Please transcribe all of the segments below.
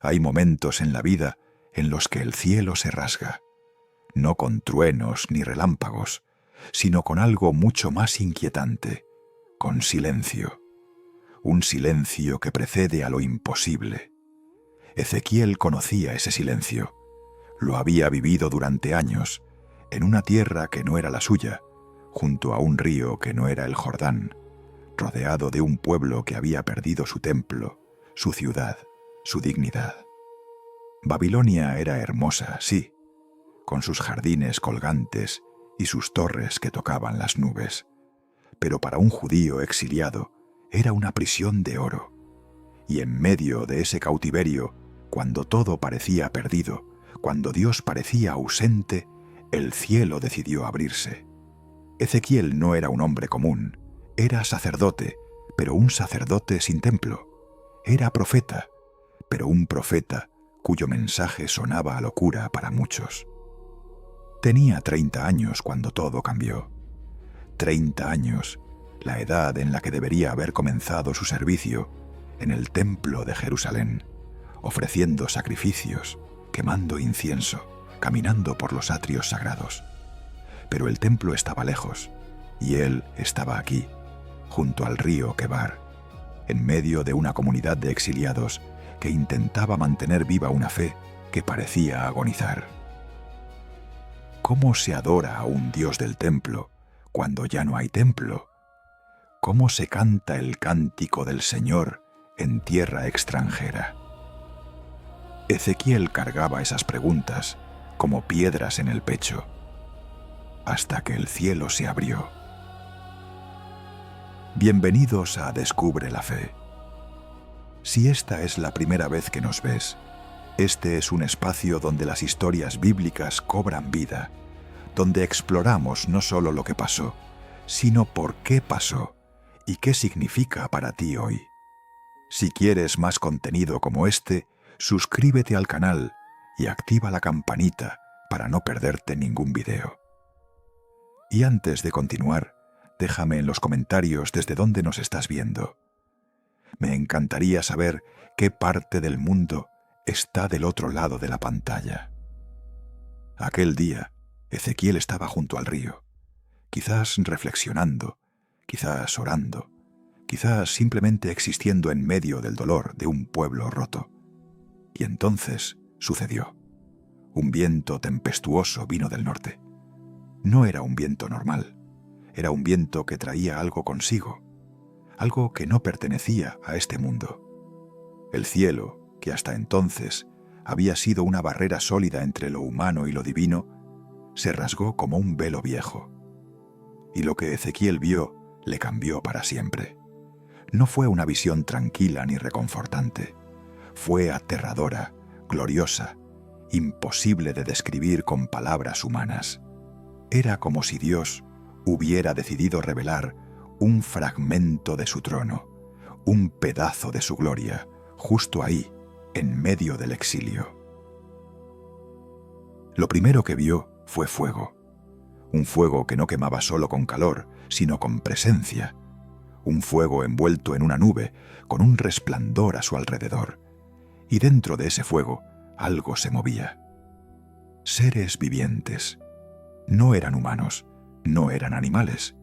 Hay momentos en la vida en los que el cielo se rasga, no con truenos ni relámpagos, sino con algo mucho más inquietante, con silencio. Un silencio que precede a lo imposible. Ezequiel conocía ese silencio. Lo había vivido durante años, en una tierra que no era la suya, junto a un río que no era el Jordán, rodeado de un pueblo que había perdido su templo, su ciudad, su dignidad. Babilonia era hermosa, sí, con sus jardines colgantes y sus torres que tocaban las nubes, pero para un judío exiliado era una prisión de oro. Y en medio de ese cautiverio, cuando todo parecía perdido, cuando Dios parecía ausente, el cielo decidió abrirse. Ezequiel no era un hombre común, era sacerdote, pero un sacerdote sin templo. Era profeta, pero un profeta cuyo mensaje sonaba a locura para muchos. Tenía 30 años cuando todo cambió. 30 años, la edad en la que debería haber comenzado su servicio en el templo de Jerusalén, ofreciendo sacrificios, quemando incienso, caminando por los atrios sagrados. Pero el templo estaba lejos, y él estaba aquí, junto al río Quebar, en medio de una comunidad de exiliados que intentaba mantener viva una fe que parecía agonizar. ¿Cómo se adora a un Dios del templo cuando ya no hay templo? ¿Cómo se canta el cántico del Señor en tierra extranjera? Ezequiel cargaba esas preguntas como piedras en el pecho, hasta que el cielo se abrió. Bienvenidos a Descubre la Fe. Si esta es la primera vez que nos ves, este es un espacio donde las historias bíblicas cobran vida, donde exploramos no solo lo que pasó, sino por qué pasó y qué significa para ti hoy. Si quieres más contenido como este, suscríbete al canal y activa la campanita para no perderte ningún video. Y antes de continuar, déjame en los comentarios desde dónde nos estás viendo. Me encantaría saber qué parte del mundo está del otro lado de la pantalla. Aquel día, Ezequiel estaba junto al río, quizás reflexionando, quizás orando, quizás simplemente existiendo en medio del dolor de un pueblo roto. Y entonces sucedió. Un viento tempestuoso vino del norte. No era un viento normal, era un viento que traía algo consigo, algo que no pertenecía a este mundo. El cielo, que hasta entonces había sido una barrera sólida entre lo humano y lo divino, se rasgó como un velo viejo. Y lo que Ezequiel vio le cambió para siempre. No fue una visión tranquila ni reconfortante. Fue aterradora, gloriosa, imposible de describir con palabras humanas. Era como si Dios hubiera decidido revelar un fragmento de su trono, un pedazo de su gloria, justo ahí, en medio del exilio. Lo primero que vio fue fuego. Un fuego que no quemaba solo con calor, sino con presencia. Un fuego envuelto en una nube, con un resplandor a su alrededor. Y dentro de ese fuego, algo se movía. Seres vivientes. No eran humanos, no eran animales.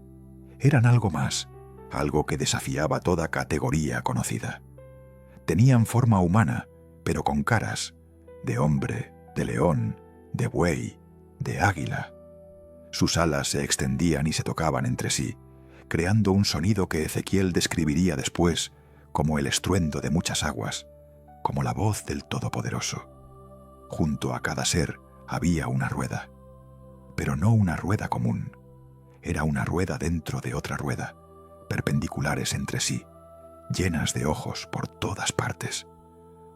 Eran algo más, algo que desafiaba toda categoría conocida. Tenían forma humana, pero con caras, de hombre, de león, de buey, de águila. Sus alas se extendían y se tocaban entre sí, creando un sonido que Ezequiel describiría después como el estruendo de muchas aguas, como la voz del Todopoderoso. Junto a cada ser había una rueda, pero no una rueda común. Era una rueda dentro de otra rueda, perpendiculares entre sí, llenas de ojos por todas partes.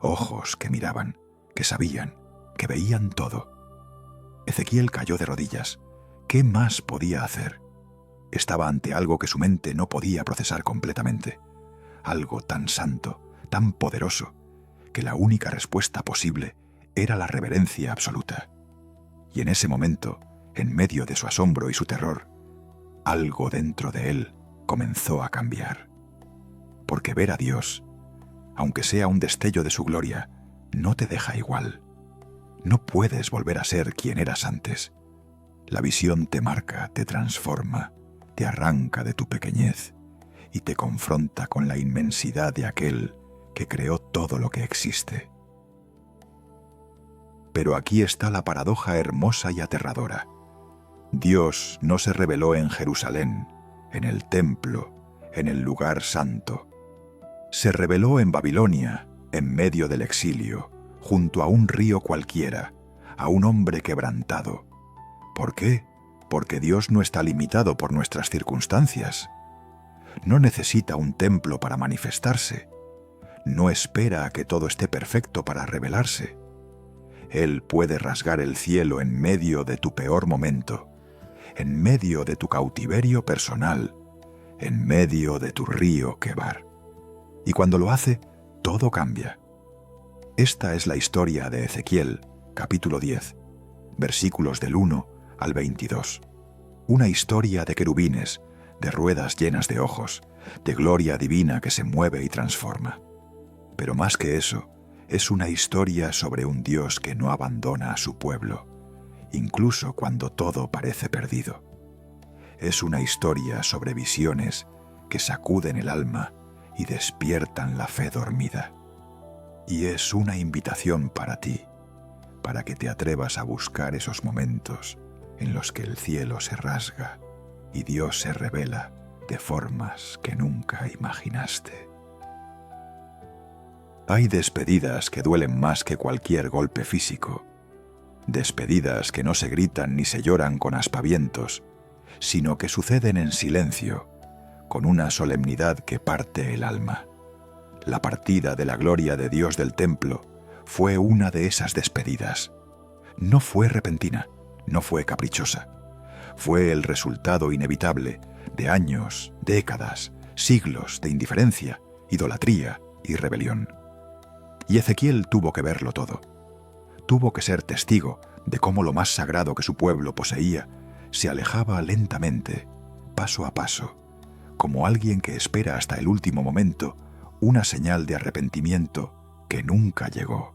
Ojos que miraban, que sabían, que veían todo. Ezequiel cayó de rodillas. ¿Qué más podía hacer? Estaba ante algo que su mente no podía procesar completamente. Algo tan santo, tan poderoso, que la única respuesta posible era la reverencia absoluta. Y en ese momento, en medio de su asombro y su terror, algo dentro de él comenzó a cambiar. Porque ver a Dios, aunque sea un destello de su gloria, no te deja igual. No puedes volver a ser quien eras antes. La visión te marca, te transforma, te arranca de tu pequeñez y te confronta con la inmensidad de aquel que creó todo lo que existe. Pero aquí está la paradoja hermosa y aterradora. Dios no se reveló en Jerusalén, en el templo, en el lugar santo. Se reveló en Babilonia, en medio del exilio, junto a un río cualquiera, a un hombre quebrantado. ¿Por qué? Porque Dios no está limitado por nuestras circunstancias. No necesita un templo para manifestarse. No espera a que todo esté perfecto para revelarse. Él puede rasgar el cielo en medio de tu peor momento, en medio de tu cautiverio personal, en medio de tu río Quebar. Y cuando lo hace, todo cambia. Esta es la historia de Ezequiel, capítulo 10, versículos del 1 al 22. Una historia de querubines, de ruedas llenas de ojos, de gloria divina que se mueve y transforma. Pero más que eso, es una historia sobre un Dios que no abandona a su pueblo, incluso cuando todo parece perdido. Es una historia sobre visiones que sacuden el alma y despiertan la fe dormida. Y es una invitación para ti, para que te atrevas a buscar esos momentos en los que el cielo se rasga y Dios se revela de formas que nunca imaginaste. Hay despedidas que duelen más que cualquier golpe físico, despedidas que no se gritan ni se lloran con aspavientos, sino que suceden en silencio, con una solemnidad que parte el alma. La partida de la gloria de Dios del templo fue una de esas despedidas. No fue repentina, no fue caprichosa. Fue el resultado inevitable de años, décadas, siglos de indiferencia, idolatría y rebelión. Y Ezequiel tuvo que verlo todo. Tuvo que ser testigo de cómo lo más sagrado que su pueblo poseía se alejaba lentamente, paso a paso, como alguien que espera hasta el último momento una señal de arrepentimiento que nunca llegó.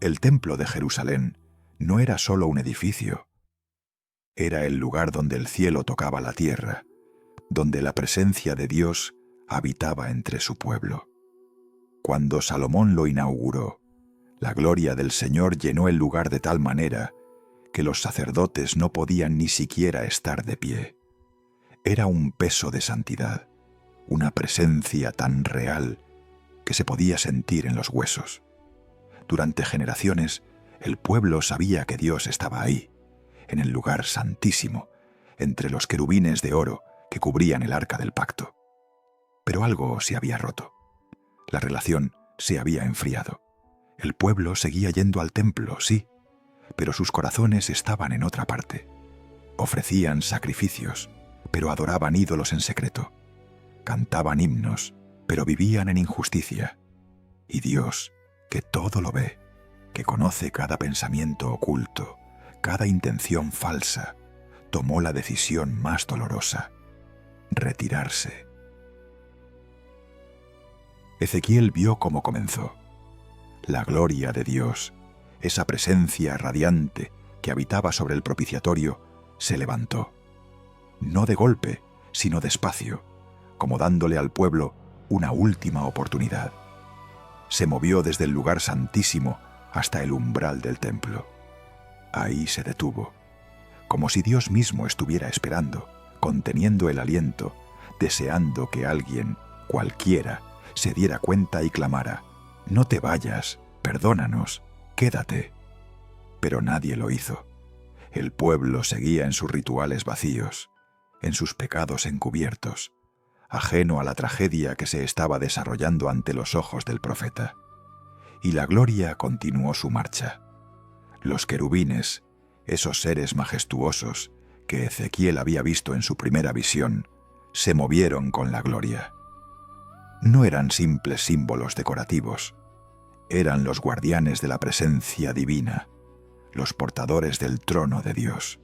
El templo de Jerusalén no era solo un edificio. Era el lugar donde el cielo tocaba la tierra, donde la presencia de Dios habitaba entre su pueblo. Cuando Salomón lo inauguró, la gloria del Señor llenó el lugar de tal manera que los sacerdotes no podían ni siquiera estar de pie. Era un peso de santidad, una presencia tan real que se podía sentir en los huesos. Durante generaciones, el pueblo sabía que Dios estaba ahí, en el lugar santísimo, entre los querubines de oro que cubrían el arca del pacto. Pero algo se había roto. La relación se había enfriado. El pueblo seguía yendo al templo, sí, pero sus corazones estaban en otra parte. Ofrecían sacrificios, pero adoraban ídolos en secreto. Cantaban himnos, pero vivían en injusticia. Y Dios, que todo lo ve, que conoce cada pensamiento oculto, cada intención falsa, tomó la decisión más dolorosa: retirarse. Ezequiel vio cómo comenzó. La gloria de Dios, esa presencia radiante que habitaba sobre el propiciatorio, se levantó. No de golpe, sino despacio, como dándole al pueblo una última oportunidad. Se movió desde el lugar santísimo hasta el umbral del templo. Ahí se detuvo, como si Dios mismo estuviera esperando, conteniendo el aliento, deseando que alguien, cualquiera, se diera cuenta y clamara: «No te vayas, perdónanos, quédate». Pero nadie lo hizo. El pueblo seguía en sus rituales vacíos, en sus pecados encubiertos, ajeno a la tragedia que se estaba desarrollando ante los ojos del profeta. Y la gloria continuó su marcha. Los querubines, esos seres majestuosos que Ezequiel había visto en su primera visión, se movieron con la gloria. No eran simples símbolos decorativos. Eran los guardianes de la presencia divina, los portadores del trono de Dios.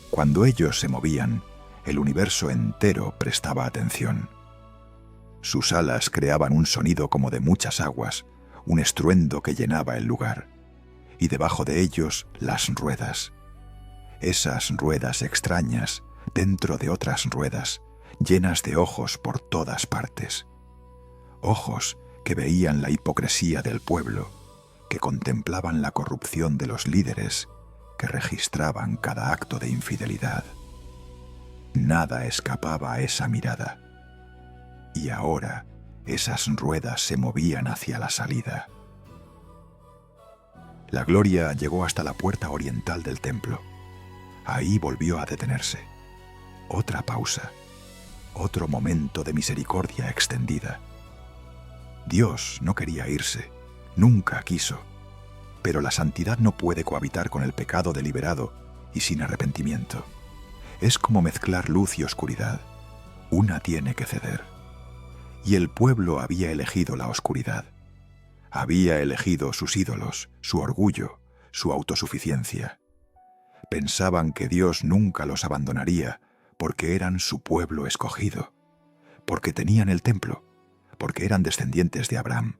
Cuando ellos se movían, el universo entero prestaba atención. Sus alas creaban un sonido como de muchas aguas, un estruendo que llenaba el lugar, y debajo de ellos las ruedas. Esas ruedas extrañas dentro de otras ruedas, llenas de ojos por todas partes. Ojos que veían la hipocresía del pueblo, que contemplaban la corrupción de los líderes, que registraban cada acto de infidelidad. Nada escapaba a esa mirada. Y ahora esas ruedas se movían hacia la salida. La gloria llegó hasta la puerta oriental del templo. Ahí volvió a detenerse. Otra pausa. Otro momento de misericordia extendida. Dios no quería irse, nunca quiso. Pero la santidad no puede cohabitar con el pecado deliberado y sin arrepentimiento. Es como mezclar luz y oscuridad. Una tiene que ceder. Y el pueblo había elegido la oscuridad. Había elegido sus ídolos, su orgullo, su autosuficiencia. Pensaban que Dios nunca los abandonaría porque eran su pueblo escogido, porque tenían el templo, porque eran descendientes de Abraham.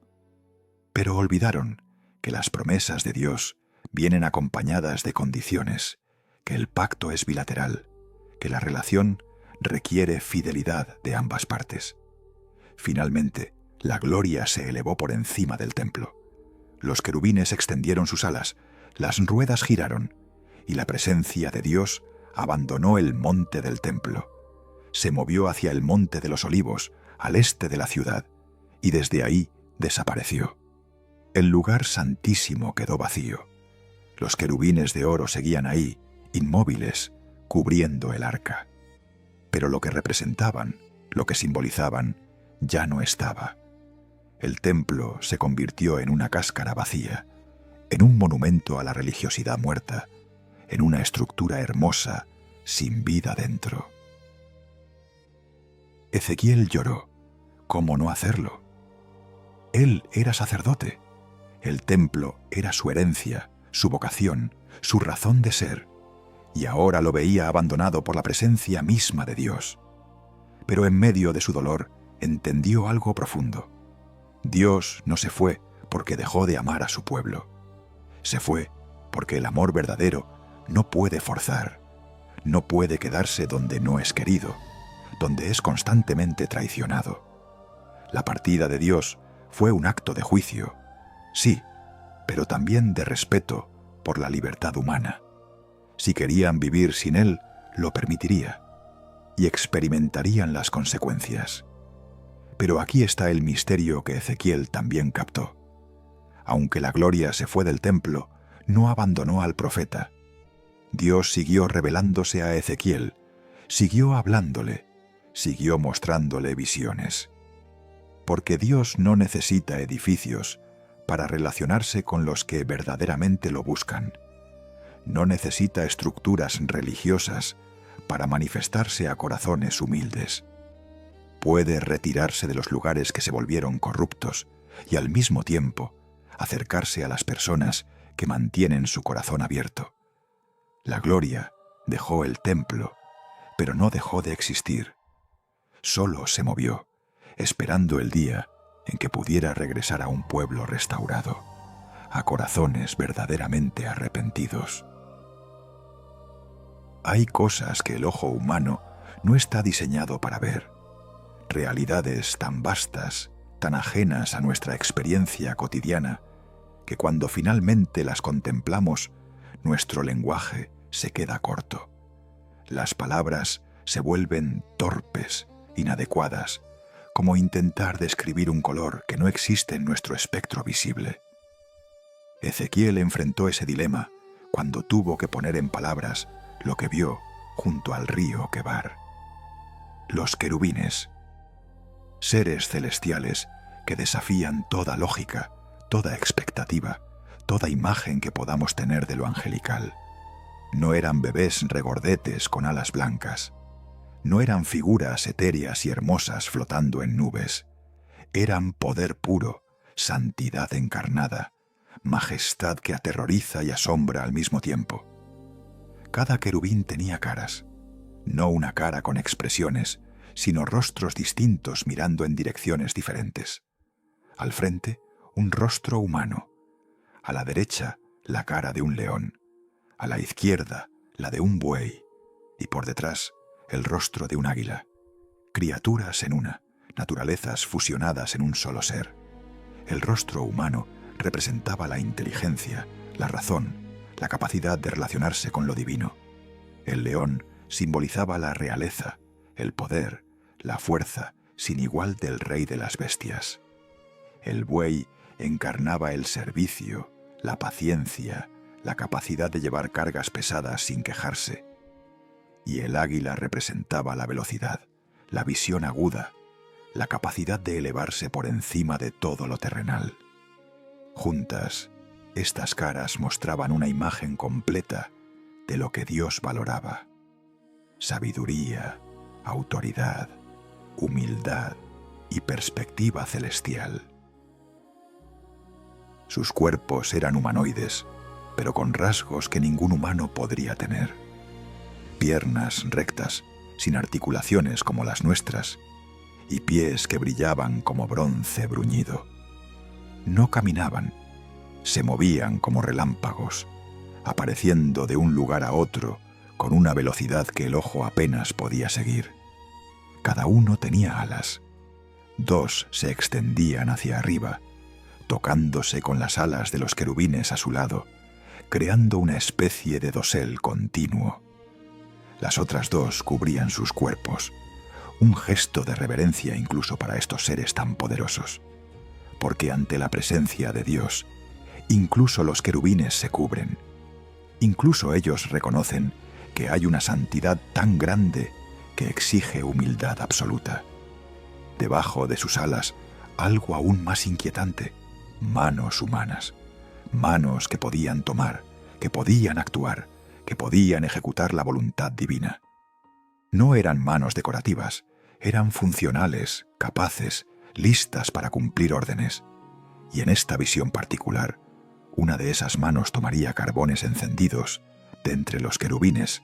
Pero olvidaron que las promesas de Dios vienen acompañadas de condiciones, que el pacto es bilateral, que la relación requiere fidelidad de ambas partes. Finalmente, la gloria se elevó por encima del templo. Los querubines extendieron sus alas, las ruedas giraron, y la presencia de Dios abandonó el monte del templo. Se movió hacia el monte de los Olivos, al este de la ciudad, y desde ahí desapareció. El lugar santísimo quedó vacío. Los querubines de oro seguían ahí, inmóviles, cubriendo el arca. Pero lo que representaban, lo que simbolizaban, ya no estaba. El templo se convirtió en una cáscara vacía, en un monumento a la religiosidad muerta, en una estructura hermosa, sin vida dentro. Ezequiel lloró. ¿Cómo no hacerlo? Él era sacerdote. El templo era su herencia, su vocación, su razón de ser, y ahora lo veía abandonado por la presencia misma de Dios. Pero en medio de su dolor entendió algo profundo. Dios no se fue porque dejó de amar a su pueblo. Se fue porque el amor verdadero no puede forzar, no puede quedarse donde no es querido, donde es constantemente traicionado. La partida de Dios fue un acto de juicio, sí, pero también de respeto por la libertad humana. Si querían vivir sin Él, lo permitiría, y experimentarían las consecuencias. Pero aquí está el misterio que Ezequiel también captó. Aunque la gloria se fue del templo, no abandonó al profeta. Dios siguió revelándose a Ezequiel, siguió hablándole, siguió mostrándole visiones. Porque Dios no necesita edificios para relacionarse con los que verdaderamente lo buscan. No necesita estructuras religiosas para manifestarse a corazones humildes. Puede retirarse de los lugares que se volvieron corruptos y al mismo tiempo acercarse a las personas que mantienen su corazón abierto. La gloria dejó el templo, pero no dejó de existir. Solo se movió, esperando el día en que pudiera regresar a un pueblo restaurado, a corazones verdaderamente arrepentidos. Hay cosas que el ojo humano no está diseñado para ver, realidades tan vastas, tan ajenas a nuestra experiencia cotidiana, que cuando finalmente las contemplamos, nuestro lenguaje se queda corto. Las palabras se vuelven torpes, inadecuadas, como intentar describir un color que no existe en nuestro espectro visible. Ezequiel enfrentó ese dilema cuando tuvo que poner en palabras lo que vio junto al río Quebar. Los querubines, seres celestiales que desafían toda lógica, toda expectativa, toda imagen que podamos tener de lo angelical. No eran bebés regordetes con alas blancas. No eran figuras etéreas y hermosas flotando en nubes. Eran poder puro, santidad encarnada, majestad que aterroriza y asombra al mismo tiempo. Cada querubín tenía caras, no una cara con expresiones, sino rostros distintos mirando en direcciones diferentes. Al frente, un rostro humano. A la derecha, la cara de un león. A la izquierda, la de un buey. Y por detrás, el rostro de un águila. Criaturas en una, naturalezas fusionadas en un solo ser. El rostro humano representaba la inteligencia, la razón, la capacidad de relacionarse con lo divino. El león simbolizaba la realeza, el poder, la fuerza sin igual del rey de las bestias. El buey encarnaba el servicio, la paciencia, la capacidad de llevar cargas pesadas sin quejarse. Y el águila representaba la velocidad, la visión aguda, la capacidad de elevarse por encima de todo lo terrenal. Juntas, estas caras mostraban una imagen completa de lo que Dios valoraba: sabiduría, autoridad, humildad y perspectiva celestial. Sus cuerpos eran humanoides, pero con rasgos que ningún humano podría tener. Piernas rectas, sin articulaciones como las nuestras, y pies que brillaban como bronce bruñido. No caminaban, se movían como relámpagos, apareciendo de un lugar a otro con una velocidad que el ojo apenas podía seguir. Cada uno tenía alas. 2 se extendían hacia arriba, tocándose con las alas de los querubines a su lado, creando una especie de dosel continuo. Las otras 2 cubrían sus cuerpos, un gesto de reverencia incluso para estos seres tan poderosos, porque ante la presencia de Dios, incluso los querubines se cubren. Incluso ellos reconocen que hay una santidad tan grande que exige humildad absoluta. Debajo de sus alas, algo aún más inquietante: manos humanas, manos que podían tomar, que podían actuar, que podían ejecutar la voluntad divina. No eran manos decorativas, eran funcionales, capaces, listas para cumplir órdenes. Y en esta visión particular, una de esas manos tomaría carbones encendidos de entre los querubines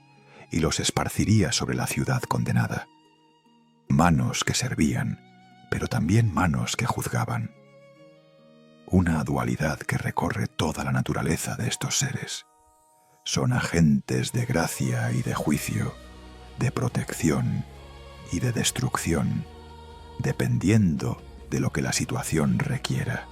y los esparciría sobre la ciudad condenada. Manos que servían, pero también manos que juzgaban. Una dualidad que recorre toda la naturaleza de estos seres. Son agentes de gracia y de juicio, de protección y de destrucción, dependiendo de lo que la situación requiera.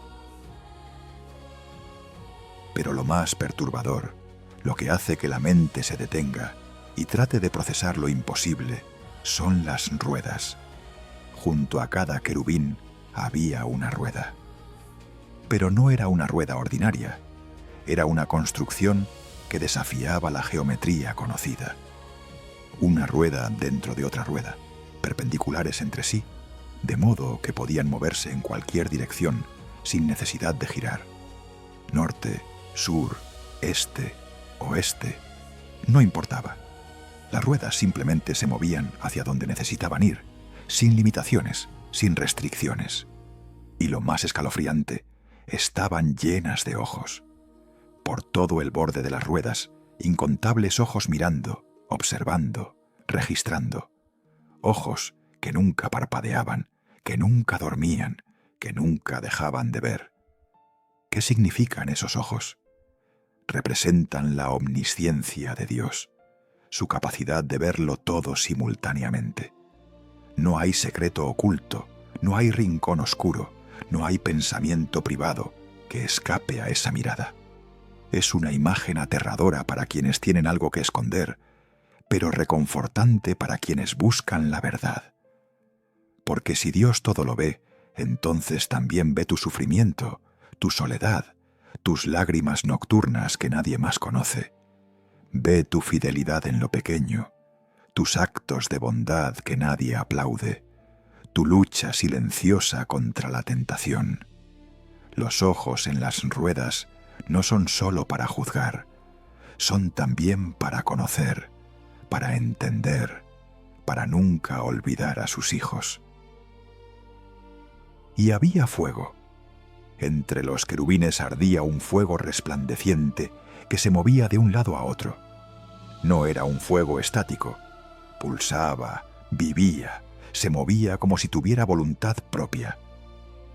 Pero lo más perturbador, lo que hace que la mente se detenga y trate de procesar lo imposible, son las ruedas. Junto a cada querubín había una rueda. Pero no era una rueda ordinaria, era una construcción que desafiaba la geometría conocida. Una rueda dentro de otra rueda, perpendiculares entre sí, de modo que podían moverse en cualquier dirección sin necesidad de girar. Norte, sur, este, oeste, no importaba. Las ruedas simplemente se movían hacia donde necesitaban ir, sin limitaciones, sin restricciones. Y lo más escalofriante, estaban llenas de ojos. Por todo el borde de las ruedas, incontables ojos mirando, observando, registrando. Ojos que nunca parpadeaban, que nunca dormían, que nunca dejaban de ver. ¿Qué significan esos ojos? Representan la omnisciencia de Dios, su capacidad de verlo todo simultáneamente. No hay secreto oculto, no hay rincón oscuro, no hay pensamiento privado que escape a esa mirada. Es una imagen aterradora para quienes tienen algo que esconder, pero reconfortante para quienes buscan la verdad. Porque si Dios todo lo ve, entonces también ve tu sufrimiento, tu soledad, tus lágrimas nocturnas que nadie más conoce. Ve tu fidelidad en lo pequeño, tus actos de bondad que nadie aplaude, tu lucha silenciosa contra la tentación. Los ojos en las ruedas no son solo para juzgar, son también para conocer, para entender, para nunca olvidar a sus hijos. Y había fuego. Entre los querubines ardía un fuego resplandeciente que se movía de un lado a otro. No era un fuego estático. Pulsaba, vivía, se movía como si tuviera voluntad propia.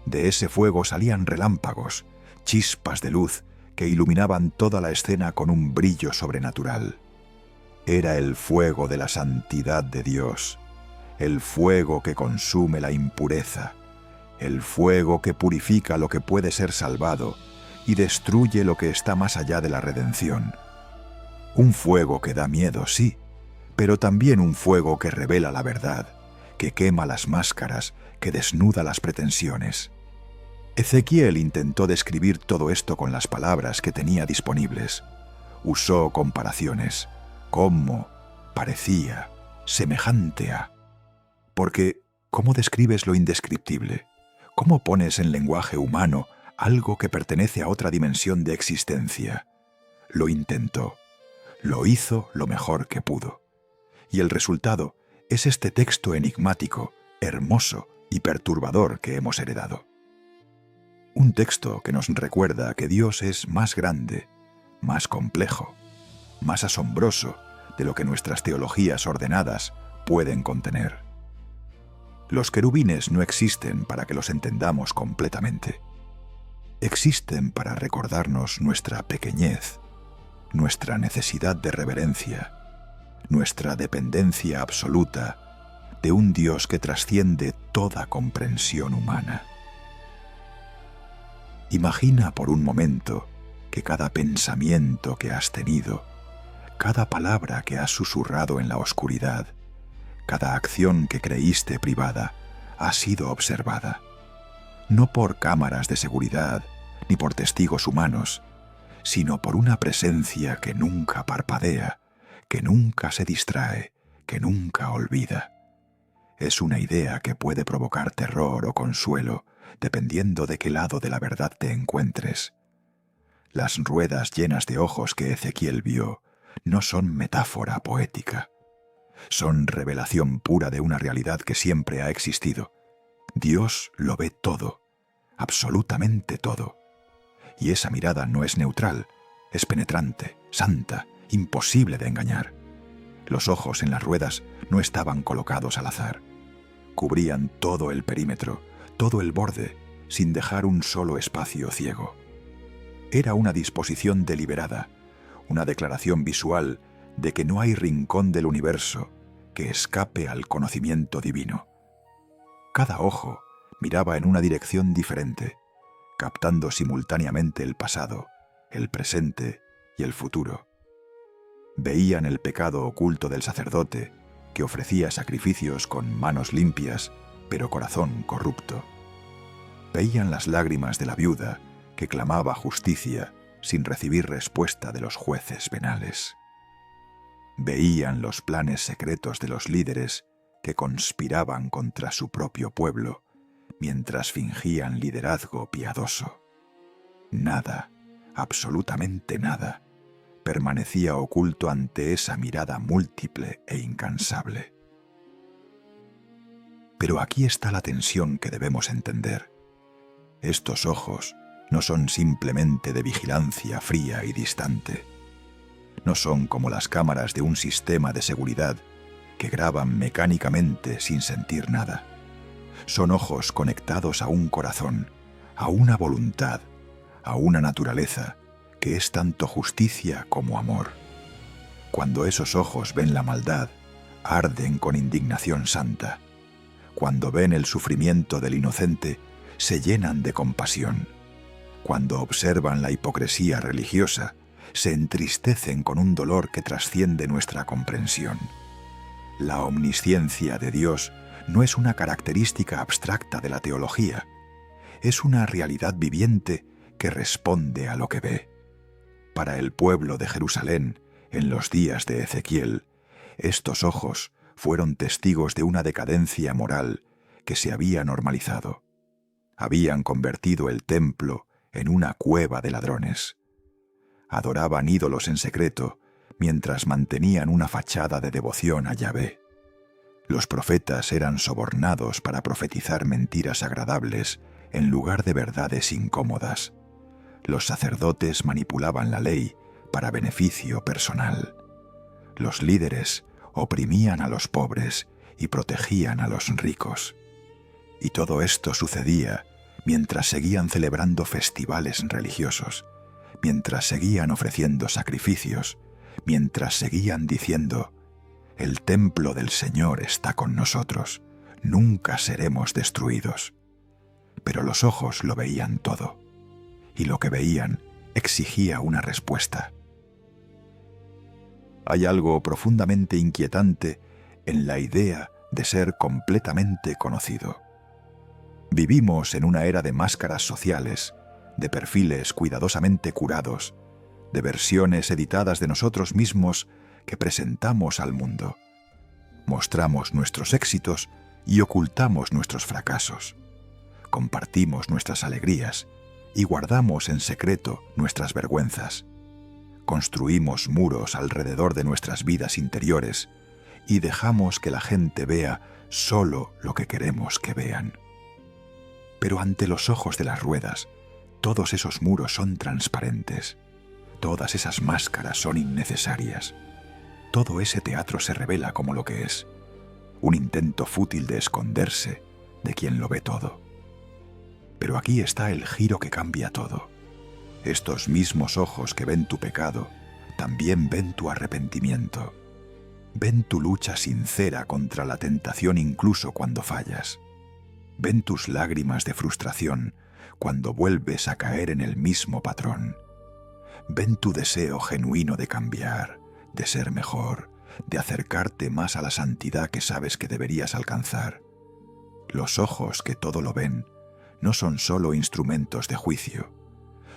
De ese fuego salían relámpagos, chispas de luz que iluminaban toda la escena con un brillo sobrenatural. Era el fuego de la santidad de Dios, el fuego que consume la impureza, el fuego que purifica lo que puede ser salvado y destruye lo que está más allá de la redención. Un fuego que da miedo, sí, pero también un fuego que revela la verdad, que quema las máscaras, que desnuda las pretensiones. Ezequiel intentó describir todo esto con las palabras que tenía disponibles. Usó comparaciones, como, parecía, semejante a. Porque, ¿cómo describes lo indescriptible? ¿Cómo pones en lenguaje humano algo que pertenece a otra dimensión de existencia? Lo intentó. Lo hizo lo mejor que pudo. Y el resultado es este texto enigmático, hermoso y perturbador que hemos heredado. Un texto que nos recuerda que Dios es más grande, más complejo, más asombroso de lo que nuestras teologías ordenadas pueden contener. Los querubines no existen para que los entendamos completamente. Existen para recordarnos nuestra pequeñez, nuestra necesidad de reverencia, nuestra dependencia absoluta de un Dios que trasciende toda comprensión humana. Imagina por un momento que cada pensamiento que has tenido, cada palabra que has susurrado en la oscuridad, cada acción que creíste privada, ha sido observada, no por cámaras de seguridad ni por testigos humanos, sino por una presencia que nunca parpadea, que nunca se distrae, que nunca olvida. Es una idea que puede provocar terror o consuelo, dependiendo de qué lado de la verdad te encuentres. Las ruedas llenas de ojos que Ezequiel vio no son metáfora poética. Son revelación pura de una realidad que siempre ha existido. Dios lo ve todo, absolutamente todo. Y esa mirada no es neutral, es penetrante, santa, imposible de engañar. Los ojos en las ruedas no estaban colocados al azar. Cubrían todo el perímetro, todo el borde, sin dejar un solo espacio ciego. Era una disposición deliberada, una declaración visual de que no hay rincón del universo que escape al conocimiento divino. Cada ojo miraba en una dirección diferente, captando simultáneamente el pasado, el presente y el futuro. Veían el pecado oculto del sacerdote, que ofrecía sacrificios con manos limpias, pero corazón corrupto. Veían las lágrimas de la viuda, que clamaba justicia sin recibir respuesta de los jueces penales. Veían los planes secretos de los líderes que conspiraban contra su propio pueblo, mientras fingían liderazgo piadoso. Nada, absolutamente nada, permanecía oculto ante esa mirada múltiple e incansable. Pero aquí está la tensión que debemos entender. Estos ojos no son simplemente de vigilancia fría y distante. No son como las cámaras de un sistema de seguridad que graban mecánicamente sin sentir nada. Son ojos conectados a un corazón, a una voluntad, a una naturaleza que es tanto justicia como amor. Cuando esos ojos ven la maldad, arden con indignación santa. Cuando ven el sufrimiento del inocente, se llenan de compasión. Cuando observan la hipocresía religiosa, se entristecen con un dolor que trasciende nuestra comprensión. La omnisciencia de Dios no es una característica abstracta de la teología, es una realidad viviente que responde a lo que ve. Para el pueblo de Jerusalén, en los días de Ezequiel, estos ojos fueron testigos de una decadencia moral que se había normalizado. Habían convertido el templo en una cueva de ladrones. Adoraban ídolos en secreto, mientras mantenían una fachada de devoción a Yahvé. Los profetas eran sobornados para profetizar mentiras agradables en lugar de verdades incómodas. Los sacerdotes manipulaban la ley para beneficio personal. Los líderes oprimían a los pobres y protegían a los ricos. Y todo esto sucedía mientras seguían celebrando festivales religiosos, mientras seguían ofreciendo sacrificios, mientras seguían diciendo: «El templo del Señor está con nosotros, nunca seremos destruidos». Pero los ojos lo veían todo, y lo que veían exigía una respuesta. Hay algo profundamente inquietante en la idea de ser completamente conocido. Vivimos en una era de máscaras sociales, de perfiles cuidadosamente curados, de versiones editadas de nosotros mismos que presentamos al mundo. Mostramos nuestros éxitos y ocultamos nuestros fracasos. Compartimos nuestras alegrías y guardamos en secreto nuestras vergüenzas. Construimos muros alrededor de nuestras vidas interiores y dejamos que la gente vea solo lo que queremos que vean. Pero ante los ojos de las ruedas, todos esos muros son transparentes. Todas esas máscaras son innecesarias. Todo ese teatro se revela como lo que es: un intento fútil de esconderse de quien lo ve todo. Pero aquí está el giro que cambia todo. Estos mismos ojos que ven tu pecado también ven tu arrepentimiento. Ven tu lucha sincera contra la tentación incluso cuando fallas. Ven tus lágrimas de frustración cuando vuelves a caer en el mismo patrón. Ven tu deseo genuino de cambiar, de ser mejor, de acercarte más a la santidad que sabes que deberías alcanzar. Los ojos que todo lo ven no son solo instrumentos de juicio,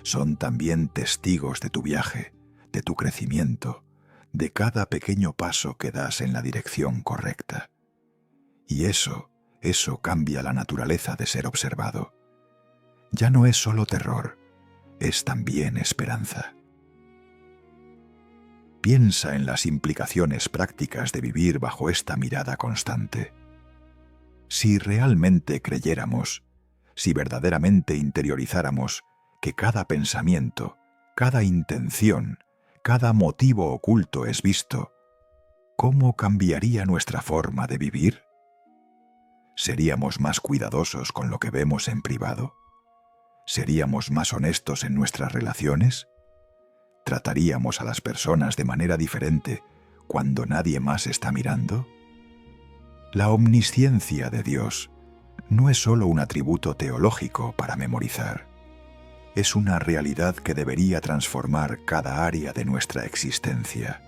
son también testigos de tu viaje, de tu crecimiento, de cada pequeño paso que das en la dirección correcta. Y eso cambia la naturaleza de ser observado. Ya no es solo terror, es también esperanza. Piensa en las implicaciones prácticas de vivir bajo esta mirada constante. Si realmente creyéramos, si verdaderamente interiorizáramos que cada pensamiento, cada intención, cada motivo oculto es visto, ¿cómo cambiaría nuestra forma de vivir? ¿Seríamos más cuidadosos con lo que vemos en privado? ¿Seríamos más honestos en nuestras relaciones? ¿Trataríamos a las personas de manera diferente cuando nadie más está mirando? La omnisciencia de Dios no es solo un atributo teológico para memorizar. Es una realidad que debería transformar cada área de nuestra existencia.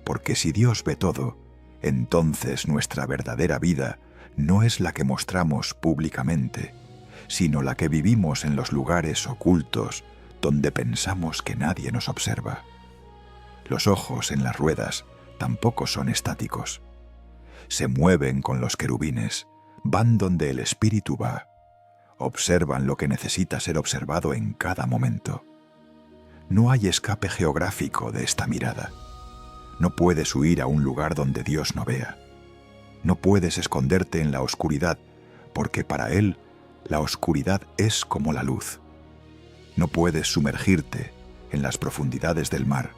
Porque si Dios ve todo, entonces nuestra verdadera vida no es la que mostramos públicamente, sino la que vivimos en los lugares ocultos donde pensamos que nadie nos observa. Los ojos en las ruedas tampoco son estáticos. Se mueven con los querubines, van donde el espíritu va, observan lo que necesita ser observado en cada momento. No hay escape geográfico de esta mirada. No puedes huir a un lugar donde Dios no vea. No puedes esconderte en la oscuridad, porque para Él la oscuridad es como la luz. No puedes sumergirte en las profundidades del mar,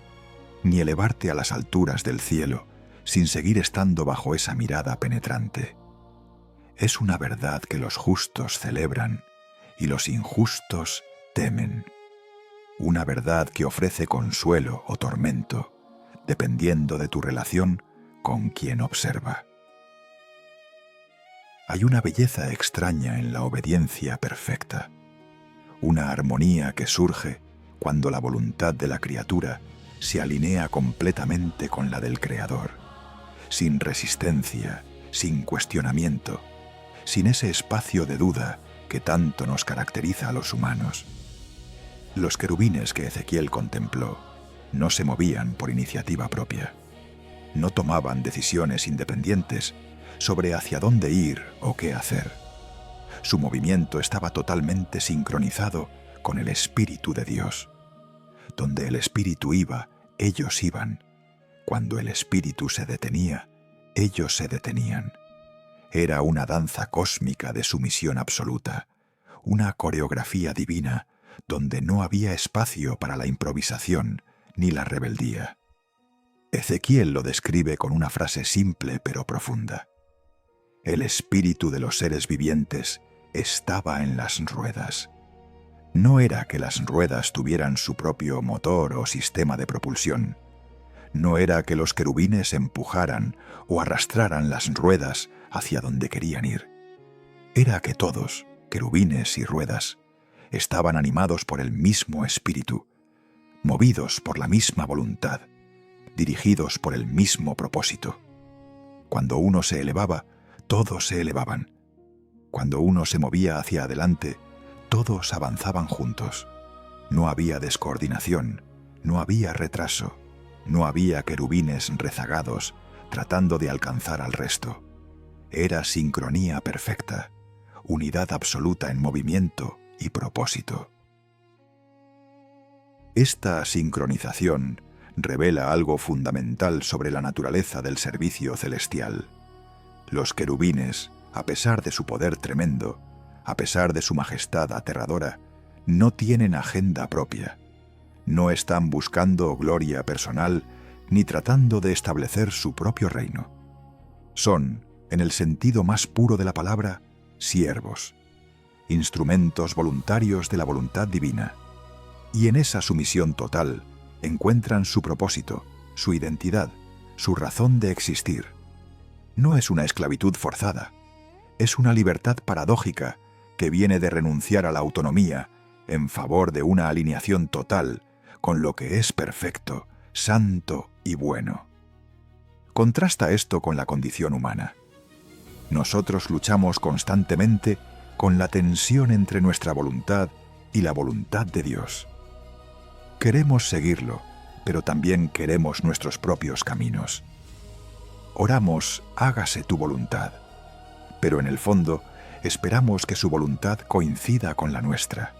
ni elevarte a las alturas del cielo, sin seguir estando bajo esa mirada penetrante. Es una verdad que los justos celebran y los injustos temen. Una verdad que ofrece consuelo o tormento, dependiendo de tu relación con quien observa. Hay una belleza extraña en la obediencia perfecta, una armonía que surge cuando la voluntad de la criatura se alinea completamente con la del Creador, sin resistencia, sin cuestionamiento, sin ese espacio de duda que tanto nos caracteriza a los humanos. Los querubines que Ezequiel contempló no se movían por iniciativa propia, no tomaban decisiones independientes sobre hacia dónde ir o qué hacer. Su movimiento estaba totalmente sincronizado con el Espíritu de Dios. Donde el Espíritu iba, ellos iban. Cuando el Espíritu se detenía, ellos se detenían. Era una danza cósmica de sumisión absoluta, una coreografía divina donde no había espacio para la improvisación ni la rebeldía. Ezequiel lo describe con una frase simple pero profunda. El espíritu de los seres vivientes estaba en las ruedas. No era que las ruedas tuvieran su propio motor o sistema de propulsión. No era que los querubines empujaran o arrastraran las ruedas hacia donde querían ir. Era que todos, querubines y ruedas, estaban animados por el mismo espíritu, movidos por la misma voluntad, dirigidos por el mismo propósito. Cuando uno se elevaba, todos se elevaban. Cuando uno se movía hacia adelante, todos avanzaban juntos. No había descoordinación, no había retraso, no había querubines rezagados tratando de alcanzar al resto. Era sincronía perfecta, unidad absoluta en movimiento y propósito. Esta sincronización revela algo fundamental sobre la naturaleza del servicio celestial. Los querubines, a pesar de su poder tremendo, a pesar de su majestad aterradora, no tienen agenda propia. No están buscando gloria personal ni tratando de establecer su propio reino. Son, en el sentido más puro de la palabra, siervos, instrumentos voluntarios de la voluntad divina. Y en esa sumisión total encuentran su propósito, su identidad, su razón de existir. No es una esclavitud forzada, es una libertad paradójica que viene de renunciar a la autonomía en favor de una alineación total con lo que es perfecto, santo y bueno. Contrasta esto con la condición humana. Nosotros luchamos constantemente con la tensión entre nuestra voluntad y la voluntad de Dios. Queremos seguirlo, pero también queremos nuestros propios caminos. Oramos, hágase tu voluntad, pero en el fondo esperamos que su voluntad coincida con la nuestra.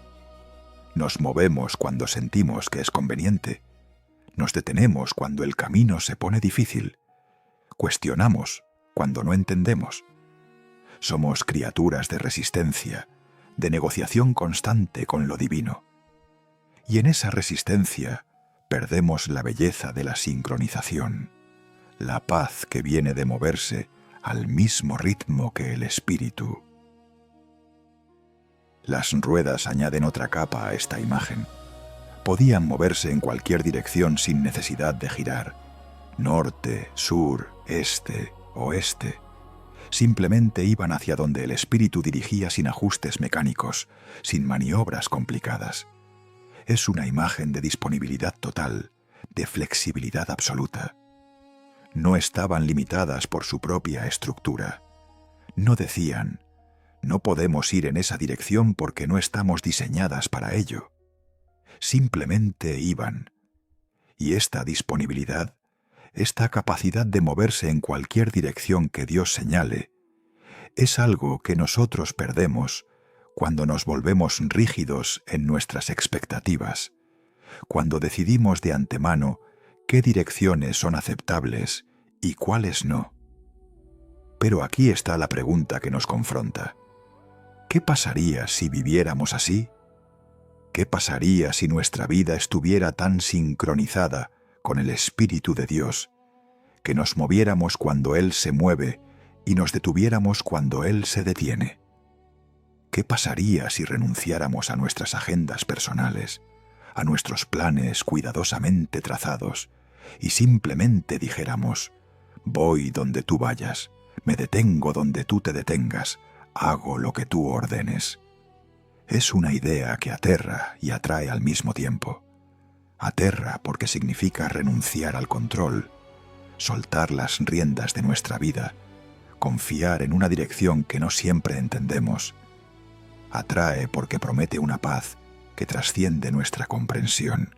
Nos movemos cuando sentimos que es conveniente. Nos detenemos cuando el camino se pone difícil. Cuestionamos cuando no entendemos. Somos criaturas de resistencia, de negociación constante con lo divino. Y en esa resistencia perdemos la belleza de la sincronización, la paz que viene de moverse al mismo ritmo que el espíritu. Las ruedas añaden otra capa a esta imagen. Podían moverse en cualquier dirección sin necesidad de girar. Norte, sur, este, oeste. Simplemente iban hacia donde el espíritu dirigía sin ajustes mecánicos, sin maniobras complicadas. Es una imagen de disponibilidad total, de flexibilidad absoluta. No estaban limitadas por su propia estructura. No decían, no podemos ir en esa dirección porque no estamos diseñadas para ello. Simplemente iban. Y esta disponibilidad, esta capacidad de moverse en cualquier dirección que Dios señale, es algo que nosotros perdemos cuando nos volvemos rígidos en nuestras expectativas, cuando decidimos de antemano qué direcciones son aceptables y cuáles no. Pero aquí está la pregunta que nos confronta. ¿Qué pasaría si viviéramos así? ¿Qué pasaría si nuestra vida estuviera tan sincronizada con el Espíritu de Dios, que nos moviéramos cuando Él se mueve y nos detuviéramos cuando Él se detiene? ¿Qué pasaría si renunciáramos a nuestras agendas personales, a nuestros planes cuidadosamente trazados, y simplemente dijéramos, voy donde tú vayas, me detengo donde tú te detengas, hago lo que tú ordenes? Es una idea que aterra y atrae al mismo tiempo. Aterra porque significa renunciar al control, soltar las riendas de nuestra vida, confiar en una dirección que no siempre entendemos. Atrae porque promete una paz que trasciende nuestra comprensión,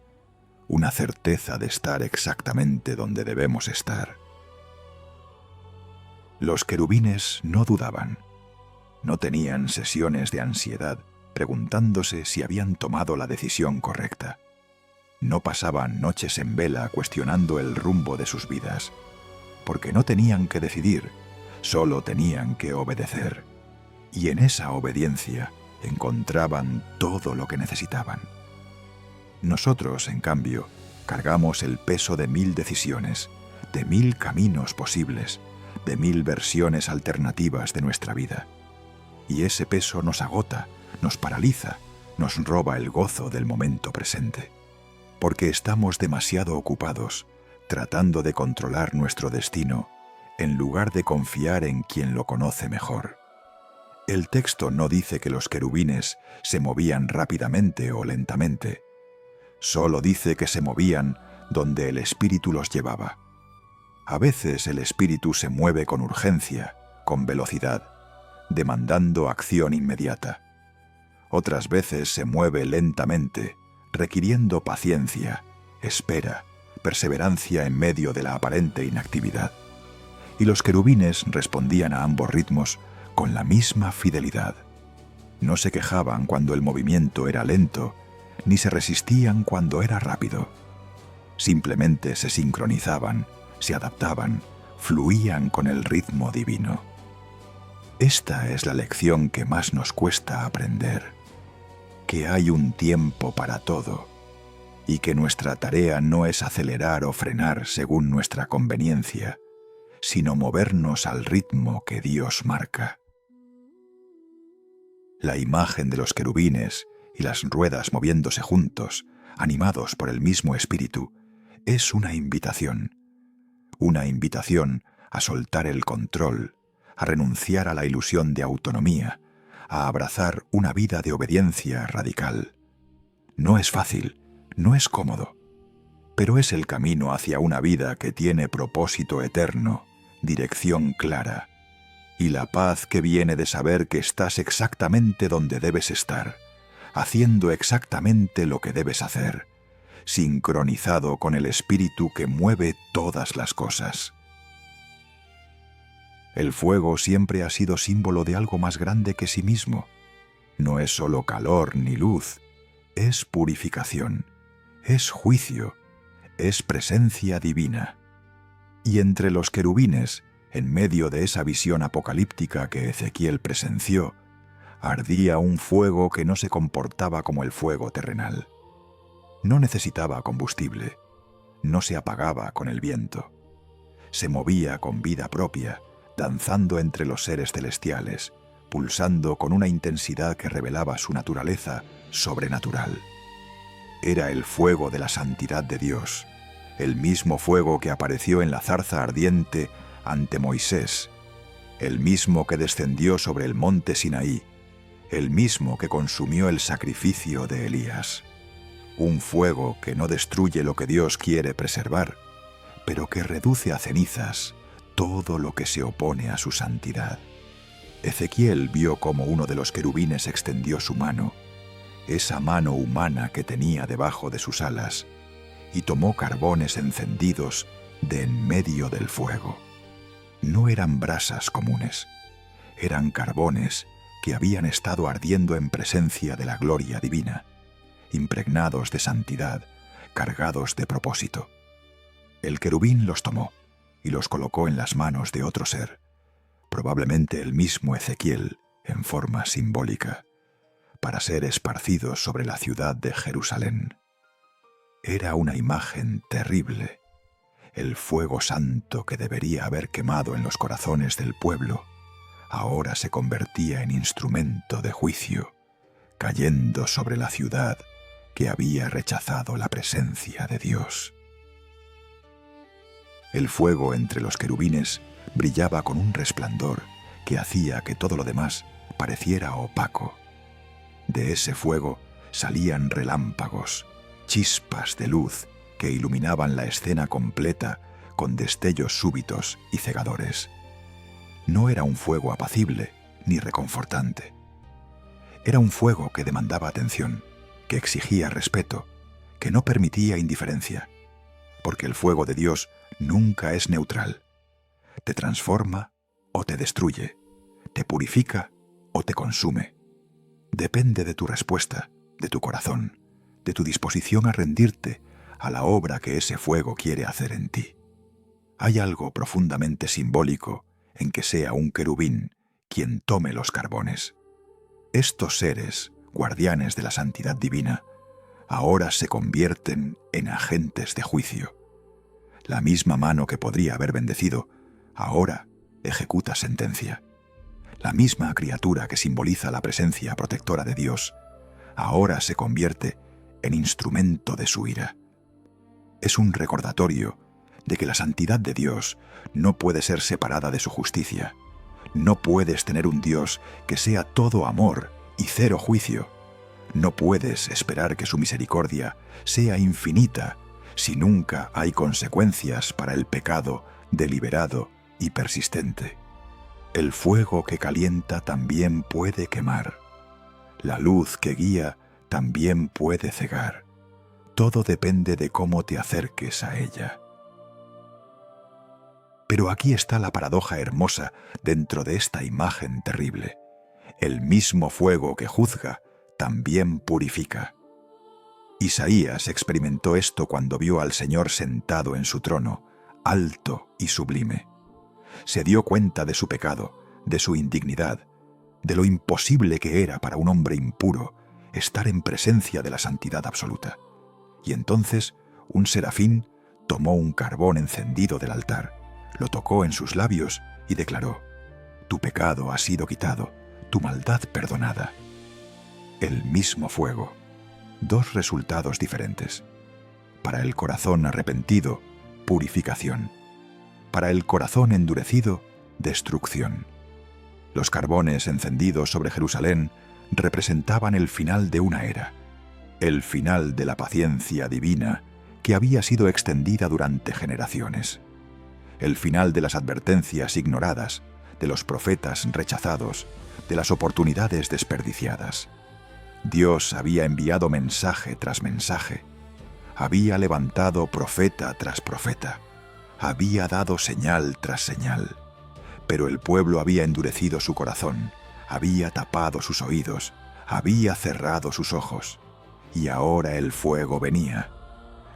una certeza de estar exactamente donde debemos estar. Los querubines no dudaban, no tenían sesiones de ansiedad preguntándose si habían tomado la decisión correcta. No pasaban noches en vela cuestionando el rumbo de sus vidas, porque no tenían que decidir, solo tenían que obedecer. Y en esa obediencia encontraban todo lo que necesitaban. Nosotros, en cambio, cargamos el peso de 1000 decisiones, de 1000 caminos posibles, de 1000 versiones alternativas de nuestra vida. y ese peso nos agota, nos paraliza, nos roba el gozo del momento presente, porque estamos demasiado ocupados tratando de controlar nuestro destino en lugar de confiar en quien lo conoce mejor. El texto no dice que los querubines se movían rápidamente o lentamente, solo dice que se movían donde el Espíritu los llevaba. A veces el Espíritu se mueve con urgencia, con velocidad, demandando acción inmediata. Otras veces se mueve lentamente, requiriendo paciencia, espera, perseverancia en medio de la aparente inactividad. Y los querubines respondían a ambos ritmos con la misma fidelidad. No se quejaban cuando el movimiento era lento, ni se resistían cuando era rápido. Simplemente se sincronizaban, se adaptaban, fluían con el ritmo divino. Esta es la lección que más nos cuesta aprender, que hay un tiempo para todo y que nuestra tarea no es acelerar o frenar según nuestra conveniencia, sino movernos al ritmo que Dios marca. La imagen de los querubines y las ruedas moviéndose juntos, animados por el mismo Espíritu, es una invitación a soltar el control, a renunciar a la ilusión de autonomía, a abrazar una vida de obediencia radical. No es fácil, no es cómodo, pero es el camino hacia una vida que tiene propósito eterno, dirección clara, y la paz que viene de saber que estás exactamente donde debes estar, haciendo exactamente lo que debes hacer, sincronizado con el Espíritu que mueve todas las cosas. El fuego siempre ha sido símbolo de algo más grande que sí mismo. No es solo calor ni luz, es purificación, es juicio, es presencia divina. Y entre los querubines, en medio de esa visión apocalíptica que Ezequiel presenció, ardía un fuego que no se comportaba como el fuego terrenal. No necesitaba combustible, no se apagaba con el viento. Se movía con vida propia, danzando entre los seres celestiales, pulsando con una intensidad que revelaba su naturaleza sobrenatural. Era el fuego de la santidad de Dios, el mismo fuego que apareció en la zarza ardiente ante Moisés, el mismo que descendió sobre el monte Sinaí, el mismo que consumió el sacrificio de Elías. Un fuego que no destruye lo que Dios quiere preservar, pero que reduce a cenizas todo lo que se opone a su santidad. Ezequiel vio cómo uno de los querubines extendió su mano, esa mano humana que tenía debajo de sus alas, y tomó carbones encendidos de en medio del fuego. No eran brasas comunes, eran carbones que habían estado ardiendo en presencia de la gloria divina, impregnados de santidad, cargados de propósito. El querubín los tomó y los colocó en las manos de otro ser, probablemente el mismo Ezequiel en forma simbólica, para ser esparcidos sobre la ciudad de Jerusalén. Era una imagen terrible, el fuego santo que debería haber quemado en los corazones del pueblo, ahora se convertía en instrumento de juicio, cayendo sobre la ciudad que había rechazado la presencia de Dios. El fuego entre los querubines brillaba con un resplandor que hacía que todo lo demás pareciera opaco. De ese fuego salían relámpagos, chispas de luz que iluminaban la escena completa con destellos súbitos y cegadores. No era un fuego apacible ni reconfortante. Era un fuego que demandaba atención, que exigía respeto, que no permitía indiferencia, porque el fuego de Dios nunca es neutral. Te transforma o te destruye, te purifica o te consume. Depende de tu respuesta, de tu corazón, de tu disposición a rendirte a la obra que ese fuego quiere hacer en ti. Hay algo profundamente simbólico en que sea un querubín quien tome los carbones. Estos seres, guardianes de la santidad divina, ahora se convierten en agentes de juicio. La misma mano que podría haber bendecido, ahora ejecuta sentencia. La misma criatura que simboliza la presencia protectora de Dios, ahora se convierte en instrumento de su ira. Es un recordatorio de que la santidad de Dios no puede ser separada de su justicia. No puedes tener un Dios que sea todo amor y cero juicio. No puedes esperar que su misericordia sea infinita si nunca hay consecuencias para el pecado deliberado y persistente. El fuego que calienta también puede quemar. La luz que guía también puede cegar. Todo depende de cómo te acerques a ella. Pero aquí está la paradoja hermosa dentro de esta imagen terrible. El mismo fuego que juzga también purifica. Isaías experimentó esto cuando vio al Señor sentado en su trono, alto y sublime. Se dio cuenta de su pecado, de su indignidad, de lo imposible que era para un hombre impuro estar en presencia de la santidad absoluta. Y entonces un serafín tomó un carbón encendido del altar, lo tocó en sus labios y declaró: «Tu pecado ha sido quitado, tu maldad perdonada». El mismo fuego, dos resultados diferentes. Para el corazón arrepentido, purificación. Para el corazón endurecido, destrucción. Los carbones encendidos sobre Jerusalén representaban el final de una era, el final de la paciencia divina que había sido extendida durante generaciones, el final de las advertencias ignoradas, de los profetas rechazados, de las oportunidades desperdiciadas. Dios había enviado mensaje tras mensaje, había levantado profeta tras profeta, había dado señal tras señal, pero el pueblo había endurecido su corazón, había tapado sus oídos, había cerrado sus ojos, y ahora el fuego venía,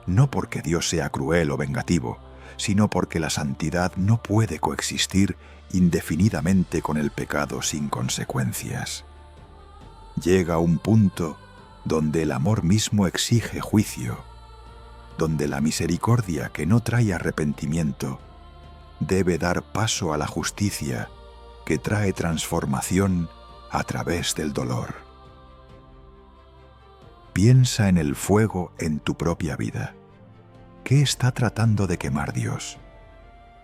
no porque Dios sea cruel o vengativo, sino porque la santidad no puede coexistir indefinidamente con el pecado sin consecuencias. Llega un punto donde el amor mismo exige juicio, donde la misericordia que no trae arrepentimiento debe dar paso a la justicia que trae transformación a través del dolor. Piensa en el fuego en tu propia vida. ¿Qué está tratando de quemar Dios?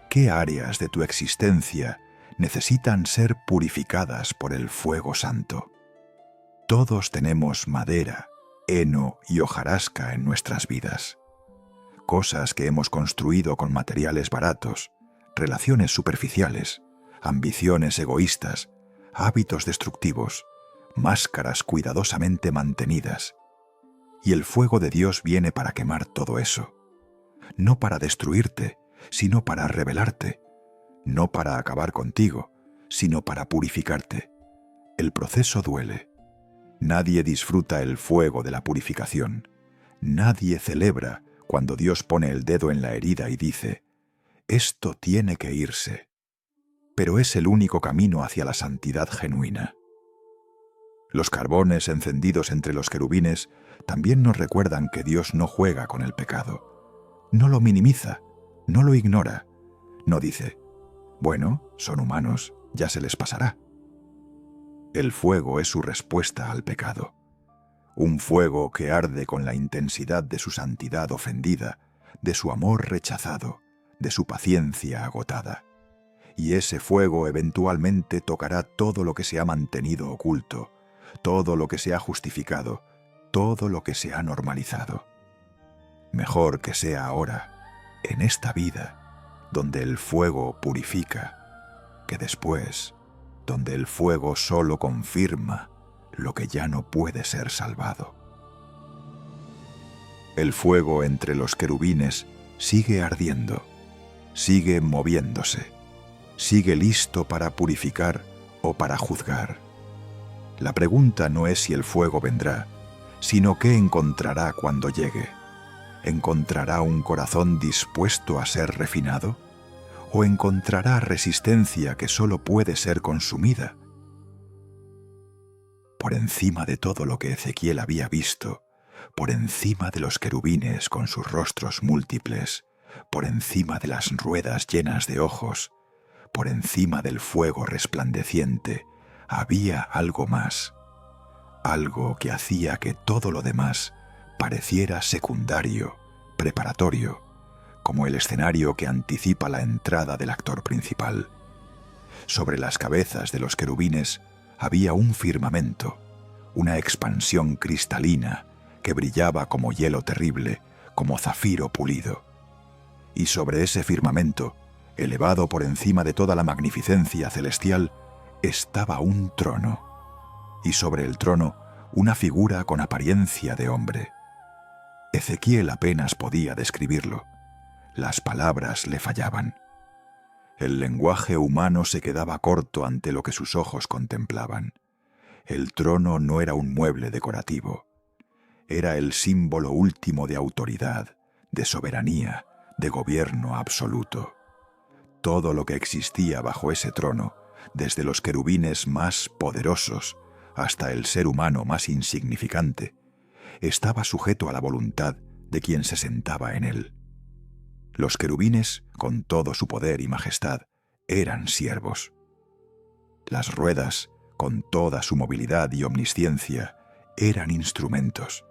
¿Qué áreas de tu existencia necesitan ser purificadas por el fuego santo? Todos tenemos madera, heno y hojarasca en nuestras vidas. Cosas que hemos construido con materiales baratos, relaciones superficiales, ambiciones egoístas, hábitos destructivos, máscaras cuidadosamente mantenidas. Y el fuego de Dios viene para quemar todo eso. No para destruirte, sino para revelarte. No para acabar contigo, sino para purificarte. El proceso duele. Nadie disfruta el fuego de la purificación. Nadie celebra cuando Dios pone el dedo en la herida y dice: «Esto tiene que irse». Pero es el único camino hacia la santidad genuina. Los carbones encendidos entre los querubines también nos recuerdan que Dios no juega con el pecado. No lo minimiza, no lo ignora. No dice: «Bueno, son humanos, ya se les pasará». El fuego es su respuesta al pecado. Un fuego que arde con la intensidad de su santidad ofendida, de su amor rechazado, de su paciencia agotada. Y ese fuego eventualmente tocará todo lo que se ha mantenido oculto, todo lo que se ha justificado, todo lo que se ha normalizado. Mejor que sea ahora, en esta vida, donde el fuego purifica, que después, donde el fuego solo confirma lo que ya no puede ser salvado. El fuego entre los querubines sigue ardiendo, sigue moviéndose, sigue listo para purificar o para juzgar. La pregunta no es si el fuego vendrá, sino qué encontrará cuando llegue. ¿Encontrará un corazón dispuesto a ser refinado? ¿O encontrará resistencia que solo puede ser consumida? Por encima de todo lo que Ezequiel había visto, por encima de los querubines con sus rostros múltiples, por encima de las ruedas llenas de ojos, por encima del fuego resplandeciente, había algo más, algo que hacía que todo lo demás pareciera secundario, preparatorio, como el escenario que anticipa la entrada del actor principal. Sobre las cabezas de los querubines había un firmamento, una expansión cristalina que brillaba como hielo terrible, como zafiro pulido. Y sobre ese firmamento, elevado por encima de toda la magnificencia celestial, estaba un trono, y sobre el trono una figura con apariencia de hombre. Ezequiel apenas podía describirlo. Las palabras le fallaban. El lenguaje humano se quedaba corto ante lo que sus ojos contemplaban. El trono no era un mueble decorativo. Era el símbolo último de autoridad, de soberanía, de gobierno absoluto. Todo lo que existía bajo ese trono, desde los querubines más poderosos hasta el ser humano más insignificante, estaba sujeto a la voluntad de quien se sentaba en él. Los querubines, con todo su poder y majestad, eran siervos. Las ruedas, con toda su movilidad y omnisciencia, eran instrumentos.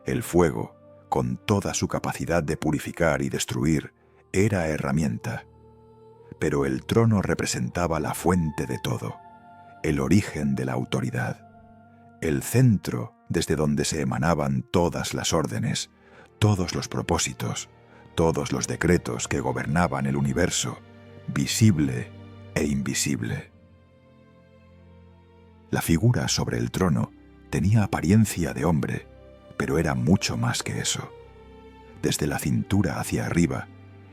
El fuego, con toda su capacidad de purificar y destruir, era herramienta. Pero el trono representaba la fuente de todo, el origen de la autoridad, el centro desde donde se emanaban todas las órdenes, todos los propósitos, todos los decretos que gobernaban el universo, visible e invisible. La figura sobre el trono tenía apariencia de hombre, pero era mucho más que eso. Desde la cintura hacia arriba,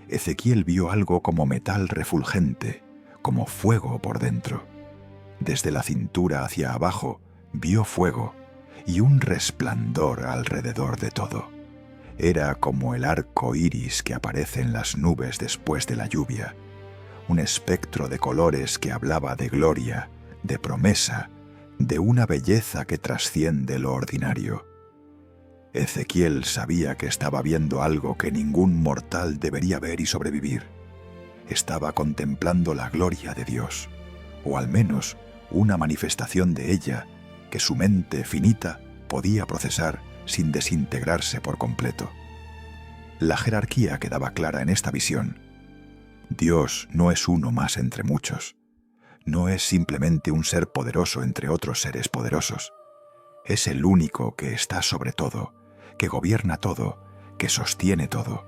Ezequiel vio algo como metal refulgente, como fuego por dentro. Desde la cintura hacia abajo, vio fuego y un resplandor alrededor de todo. Era como el arco iris que aparece en las nubes después de la lluvia, un espectro de colores que hablaba de gloria, de promesa, de una belleza que trasciende lo ordinario. Ezequiel sabía que estaba viendo algo que ningún mortal debería ver y sobrevivir. Estaba contemplando la gloria de Dios, o al menos una manifestación de ella que su mente finita podía procesar sin desintegrarse por completo. La jerarquía quedaba clara en esta visión. Dios no es uno más entre muchos. No es simplemente un ser poderoso entre otros seres poderosos. Es el único que está sobre todo, que gobierna todo, que sostiene todo.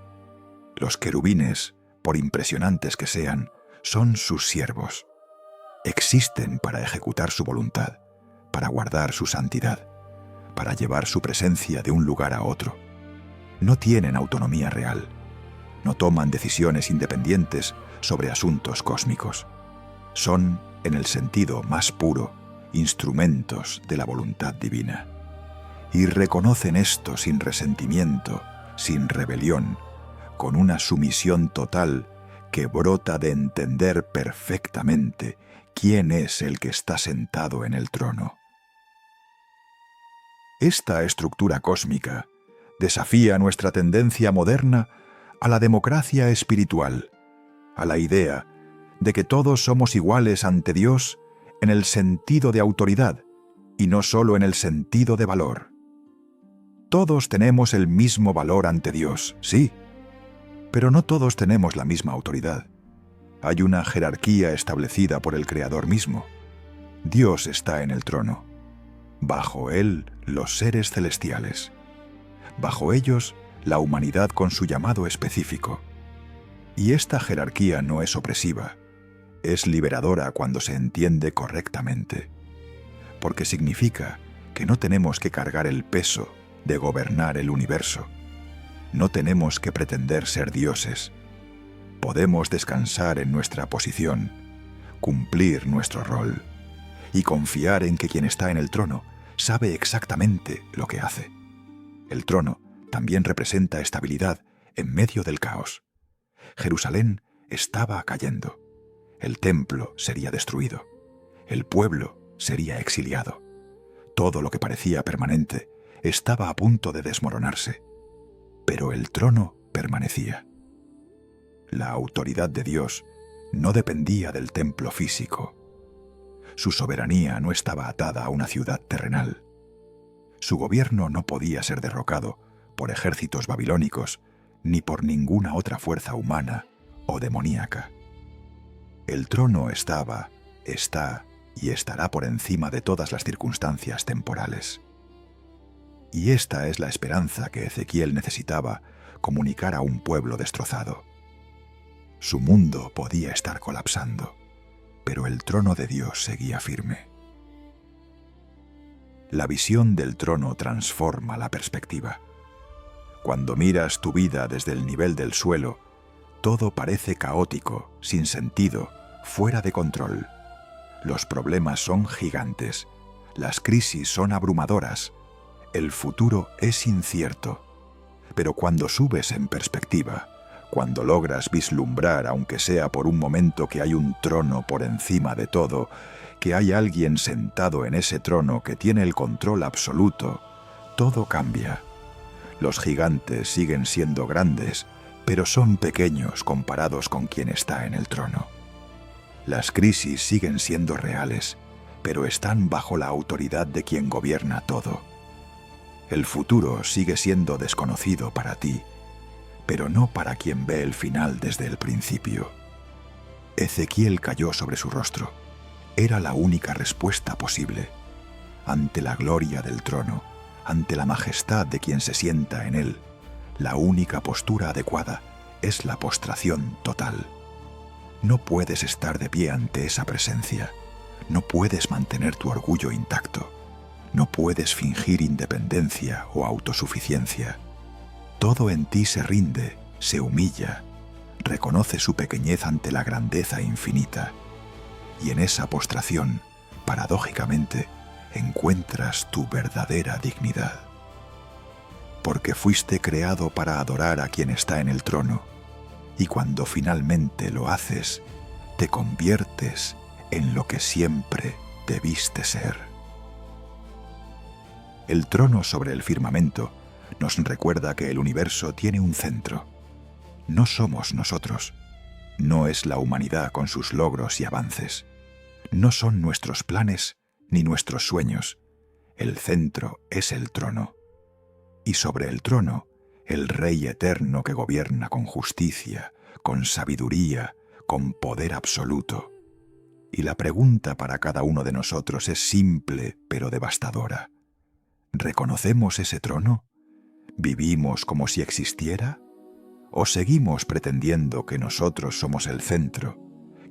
Los querubines, por impresionantes que sean, son sus siervos. Existen para ejecutar su voluntad, para guardar su santidad, para llevar su presencia de un lugar a otro. No tienen autonomía real. No toman decisiones independientes sobre asuntos cósmicos. Son, en el sentido más puro, instrumentos de la voluntad divina. Y reconocen esto sin resentimiento, sin rebelión, con una sumisión total que brota de entender perfectamente quién es el que está sentado en el trono. Esta estructura cósmica desafía nuestra tendencia moderna a la democracia espiritual, a la idea de que todos somos iguales ante Dios en el sentido de autoridad y no solo en el sentido de valor. Todos tenemos el mismo valor ante Dios, sí, pero no todos tenemos la misma autoridad. Hay una jerarquía establecida por el Creador mismo. Dios está en el trono. Bajo Él, los seres celestiales. Bajo ellos, la humanidad con su llamado específico. Y esta jerarquía no es opresiva. Es liberadora cuando se entiende correctamente. Porque significa que no tenemos que cargar el peso de gobernar el universo. No tenemos que pretender ser dioses. Podemos descansar en nuestra posición, cumplir nuestro rol y confiar en que quien está en el trono sabe exactamente lo que hace. El trono también representa estabilidad en medio del caos. Jerusalén estaba cayendo. El templo sería destruido. El pueblo sería exiliado. Todo lo que parecía permanente estaba a punto de desmoronarse. Pero el trono permanecía. La autoridad de Dios no dependía del templo físico. Su soberanía no estaba atada a una ciudad terrenal. Su gobierno no podía ser derrocado por ejércitos babilónicos ni por ninguna otra fuerza humana o demoníaca. El trono estaba, está y estará por encima de todas las circunstancias temporales. Y esta es la esperanza que Ezequiel necesitaba comunicar a un pueblo destrozado. Su mundo podía estar colapsando, pero el trono de Dios seguía firme. La visión del trono transforma la perspectiva. Cuando miras tu vida desde el nivel del suelo, todo parece caótico, sin sentido, fuera de control. Los problemas son gigantes, las crisis son abrumadoras, el futuro es incierto. Pero cuando subes en perspectiva, cuando logras vislumbrar, aunque sea por un momento, que hay un trono por encima de todo, que hay alguien sentado en ese trono que tiene el control absoluto, todo cambia. Los gigantes siguen siendo grandes, pero son pequeños comparados con quien está en el trono. Las crisis siguen siendo reales, pero están bajo la autoridad de quien gobierna todo. El futuro sigue siendo desconocido para ti, pero no para quien ve el final desde el principio. Ezequiel cayó sobre su rostro. Era la única respuesta posible. Ante la gloria del trono, ante la majestad de quien se sienta en él, la única postura adecuada es la postración total. No puedes estar de pie ante esa presencia. No puedes mantener tu orgullo intacto. No puedes fingir independencia o autosuficiencia. Todo en ti se rinde, se humilla, reconoce su pequeñez ante la grandeza infinita. Y en esa postración, paradójicamente, encuentras tu verdadera dignidad. Porque fuiste creado para adorar a quien está en el trono, y cuando finalmente lo haces, te conviertes en lo que siempre debiste ser. El trono sobre el firmamento nos recuerda que el universo tiene un centro. No somos nosotros. No es la humanidad con sus logros y avances. No son nuestros planes ni nuestros sueños. El centro es el trono. Y sobre el trono, el Rey eterno que gobierna con justicia, con sabiduría, con poder absoluto. Y la pregunta para cada uno de nosotros es simple pero devastadora. ¿Reconocemos ese trono? ¿Vivimos como si existiera? ¿O seguimos pretendiendo que nosotros somos el centro,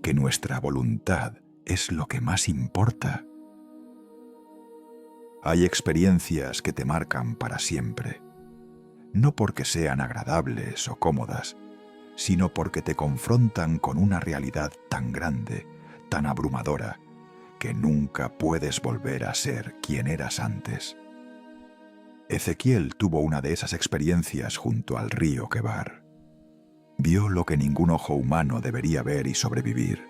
que nuestra voluntad es lo que más importa? Hay experiencias que te marcan para siempre, no porque sean agradables o cómodas, sino porque te confrontan con una realidad tan grande, tan abrumadora, que nunca puedes volver a ser quien eras antes. Ezequiel tuvo una de esas experiencias junto al río Quebar. Vio lo que ningún ojo humano debería ver y sobrevivir.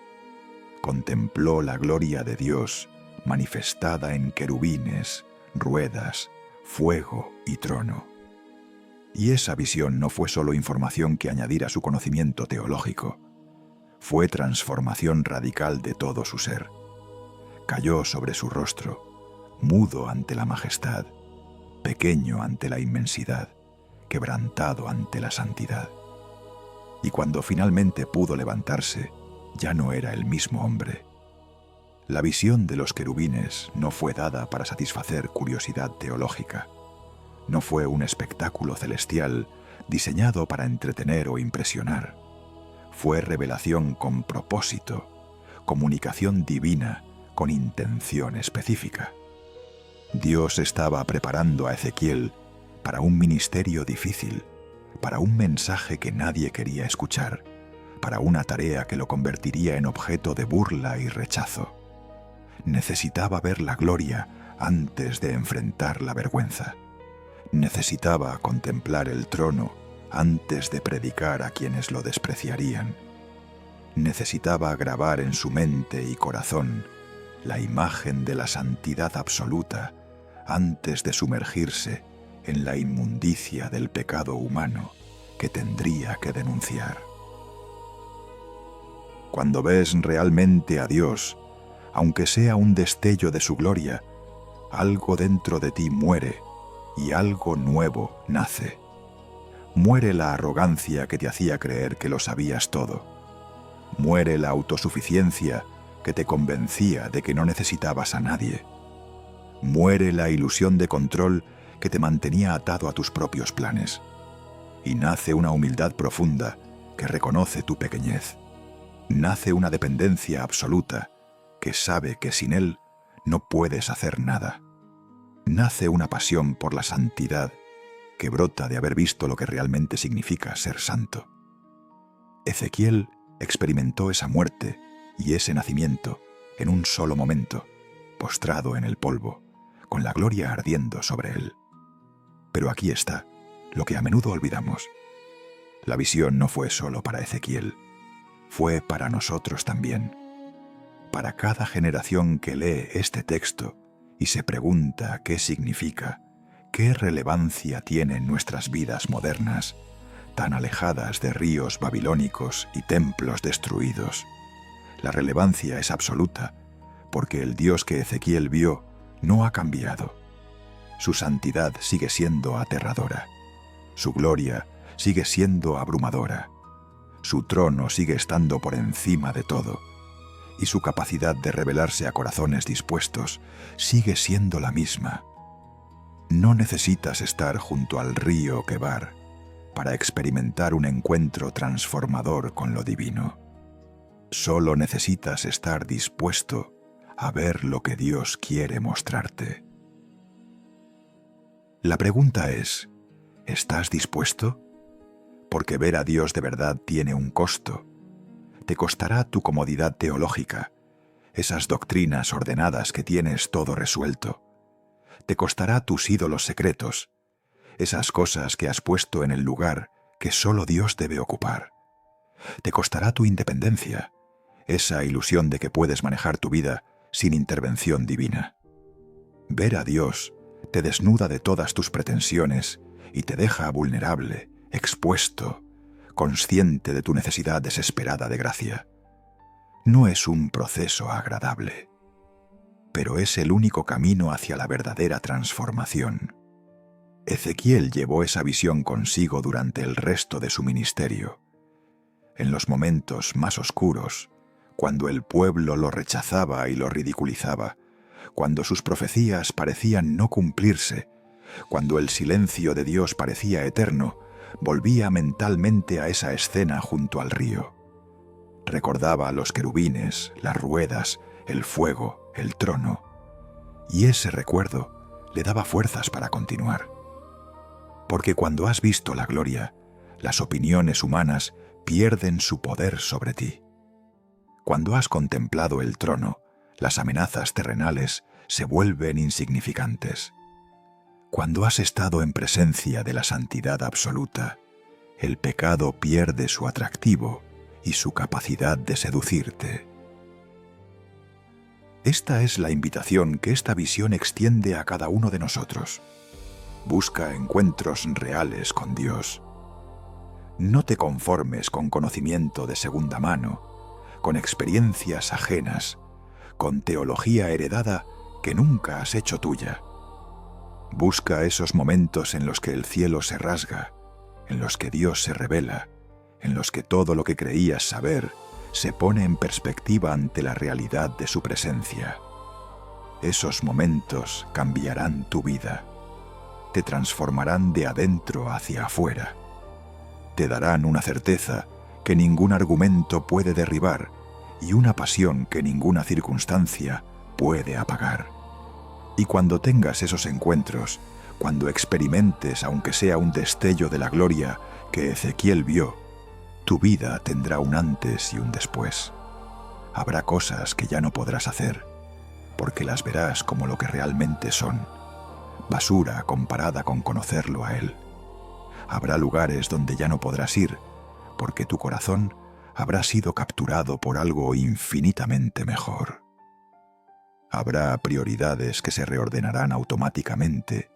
Contempló la gloria de Dios manifestada en querubines, ruedas, fuego y trono. Y esa visión no fue solo información que añadir a su conocimiento teológico. Fue transformación radical de todo su ser. Cayó sobre su rostro, mudo ante la majestad, pequeño ante la inmensidad, quebrantado ante la santidad. Y cuando finalmente pudo levantarse, ya no era el mismo hombre. La visión de los querubines no fue dada para satisfacer curiosidad teológica. No fue un espectáculo celestial diseñado para entretener o impresionar. Fue revelación con propósito, comunicación divina con intención específica. Dios estaba preparando a Ezequiel para un ministerio difícil, para un mensaje que nadie quería escuchar, para una tarea que lo convertiría en objeto de burla y rechazo. Necesitaba ver la gloria antes de enfrentar la vergüenza. Necesitaba contemplar el trono antes de predicar a quienes lo despreciarían. Necesitaba grabar en su mente y corazón la imagen de la santidad absoluta antes de sumergirse en la inmundicia del pecado humano que tendría que denunciar. Cuando ves realmente a Dios, aunque sea un destello de su gloria, algo dentro de ti muere y algo nuevo nace. Muere la arrogancia que te hacía creer que lo sabías todo. Muere la autosuficiencia que te convencía de que no necesitabas a nadie. Muere la ilusión de control que te mantenía atado a tus propios planes. Y nace una humildad profunda que reconoce tu pequeñez. Nace una dependencia absoluta que sabe que sin Él no puedes hacer nada. Nace una pasión por la santidad que brota de haber visto lo que realmente significa ser santo. Ezequiel experimentó esa muerte y ese nacimiento en un solo momento, postrado en el polvo, con la gloria ardiendo sobre él. Pero aquí está lo que a menudo olvidamos. La visión no fue solo para Ezequiel, fue para nosotros también. Para cada generación que lee este texto y se pregunta qué significa, qué relevancia tiene en nuestras vidas modernas, tan alejadas de ríos babilónicos y templos destruidos. La relevancia es absoluta, porque el Dios que Ezequiel vio no ha cambiado. Su santidad sigue siendo aterradora. Su gloria sigue siendo abrumadora. Su trono sigue estando por encima de todo. Y su capacidad de revelarse a corazones dispuestos sigue siendo la misma. No necesitas estar junto al río Quebar para experimentar un encuentro transformador con lo divino. Solo necesitas estar dispuesto a ver lo que Dios quiere mostrarte. La pregunta es, ¿estás dispuesto? Porque ver a Dios de verdad tiene un costo. Te costará tu comodidad teológica, esas doctrinas ordenadas que tienes todo resuelto. Te costará tus ídolos secretos, esas cosas que has puesto en el lugar que solo Dios debe ocupar. Te costará tu independencia, esa ilusión de que puedes manejar tu vida sin intervención divina. Ver a Dios te desnuda de todas tus pretensiones y te deja vulnerable, expuesto, consciente de tu necesidad desesperada de gracia. No es un proceso agradable, pero es el único camino hacia la verdadera transformación. Ezequiel llevó esa visión consigo durante el resto de su ministerio. En los momentos más oscuros, cuando el pueblo lo rechazaba y lo ridiculizaba, cuando sus profecías parecían no cumplirse, cuando el silencio de Dios parecía eterno, volvía mentalmente a esa escena junto al río. Recordaba a los querubines, las ruedas, el fuego, el trono, y ese recuerdo le daba fuerzas para continuar. Porque cuando has visto la gloria, las opiniones humanas pierden su poder sobre ti. Cuando has contemplado el trono, las amenazas terrenales se vuelven insignificantes. Cuando has estado en presencia de la santidad absoluta, el pecado pierde su atractivo y su capacidad de seducirte. Esta es la invitación que esta visión extiende a cada uno de nosotros. Busca encuentros reales con Dios. No te conformes con conocimiento de segunda mano, con experiencias ajenas, con teología heredada que nunca has hecho tuya. Busca esos momentos en los que el cielo se rasga, en los que Dios se revela, en los que todo lo que creías saber se pone en perspectiva ante la realidad de su presencia. Esos momentos cambiarán tu vida. Te transformarán de adentro hacia afuera. Te darán una certeza que ningún argumento puede derribar y una pasión que ninguna circunstancia puede apagar. Y cuando tengas esos encuentros, cuando experimentes, aunque sea un destello de la gloria que Ezequiel vio, tu vida tendrá un antes y un después. Habrá cosas que ya no podrás hacer, porque las verás como lo que realmente son, basura comparada con conocerlo a Él. Habrá lugares donde ya no podrás ir, porque tu corazón habrá sido capturado por algo infinitamente mejor. Habrá prioridades que se reordenarán automáticamente,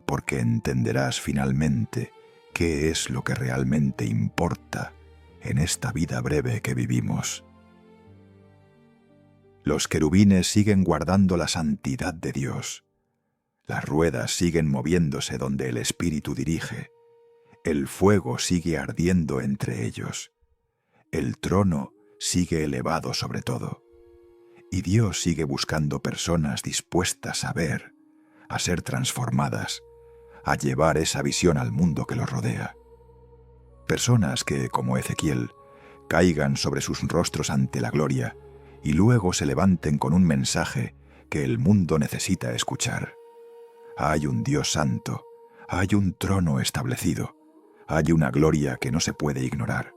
porque entenderás finalmente qué es lo que realmente importa en esta vida breve que vivimos. Los querubines siguen guardando la santidad de Dios. Las ruedas siguen moviéndose donde el Espíritu dirige. El fuego sigue ardiendo entre ellos. El trono sigue elevado sobre todo. Y Dios sigue buscando personas dispuestas a ver, a ser transformadas, a llevar esa visión al mundo que los rodea. Personas que, como Ezequiel, caigan sobre sus rostros ante la gloria y luego se levanten con un mensaje que el mundo necesita escuchar. Hay un Dios santo, hay un trono establecido, hay una gloria que no se puede ignorar.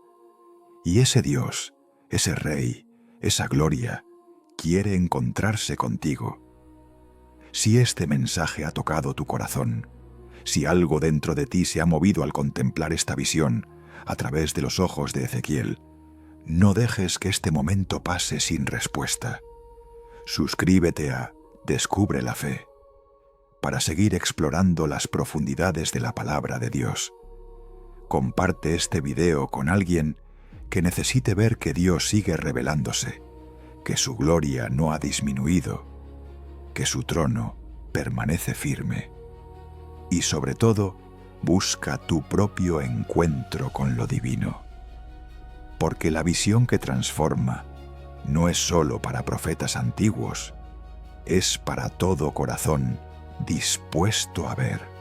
Y ese Dios, ese Rey, esa gloria, quiere encontrarse contigo. Si este mensaje ha tocado tu corazón, si algo dentro de ti se ha movido al contemplar esta visión a través de los ojos de Ezequiel, no dejes que este momento pase sin respuesta. Suscríbete a Descubre la Fe para seguir explorando las profundidades de la palabra de Dios. Comparte este video con alguien que necesite ver que Dios sigue revelándose, que su gloria no ha disminuido, que su trono permanece firme. Y sobre todo, busca tu propio encuentro con lo divino. Porque la visión que transforma no es solo para profetas antiguos, es para todo corazón dispuesto a ver.